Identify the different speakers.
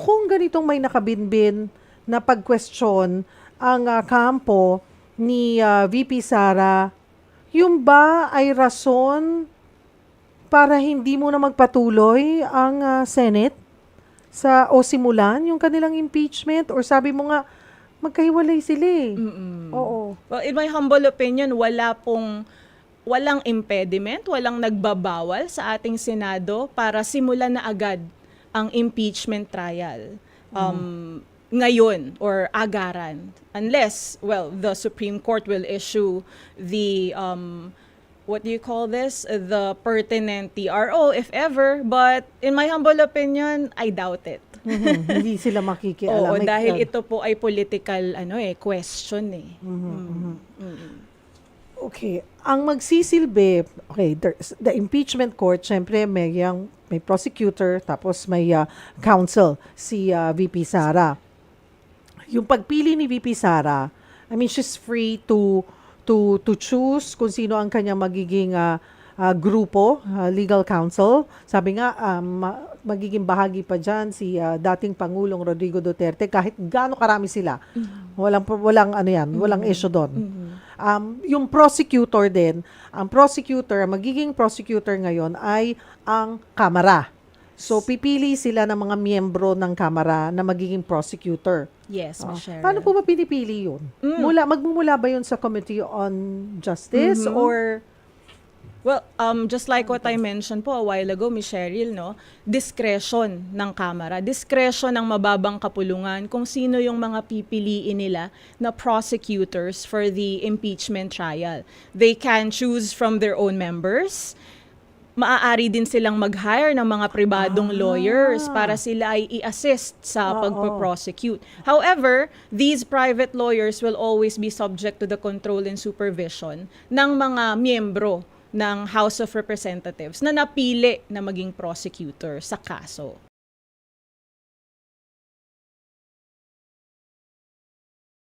Speaker 1: kung ganitong may nakabinbin na pag-question ang kampo ni VP Sara, yung ba ay rason para hindi mo na magpatuloy ang Senate o simulan yung kanilang impeachment? Or sabi mo nga, magkahiwalay sila eh. Oo.
Speaker 2: Well, in my humble opinion, walang impediment, walang nagbabawal sa ating Senado para simulan na agad ang impeachment trial. Ngayon or agaran. Unless, well, the Supreme Court will issue the what do you call this? The pertinent TRO, if ever. But in my humble opinion, I doubt it.
Speaker 1: Hindi sila makikialam.
Speaker 2: Oo, dahil ito po ay political question eh.
Speaker 1: Okay, ang magsisilbi, okay, the impeachment court, syempre may prosecutor, tapos may counsel, si VP Sara. Yung pagpili ni VP Sara, I mean, she's free to choose kung sino ang kanyang magiging grupo, legal counsel. Sabi nga, magiging bahagi pa dyan si dating Pangulong Rodrigo Duterte kahit gaano karami sila. Walang issue doon. Yung prosecutor din, ang magiging prosecutor ngayon ay ang Kamara. So, pipili sila ng mga miyembro ng Kamara na magiging prosecutor.
Speaker 2: Yes, Michelle.
Speaker 1: Paano po ba pinipili yun? Magmumula ba yun sa Committee on Justice or...
Speaker 2: Well, just like what I mentioned po a while ago, Ms. Cheryl, no? Discretion ng Kamara, discretion ng mababang kapulungan kung sino yung mga pipiliin nila na prosecutors for the impeachment trial. They can choose from their own members. Maaari din silang mag-hire ng mga pribadong lawyers para sila ay i-assist sa pagpo-prosecute. However, these private lawyers will always be subject to the control and supervision ng mga miyembro ng House of Representatives na napili na maging prosecutor sa kaso.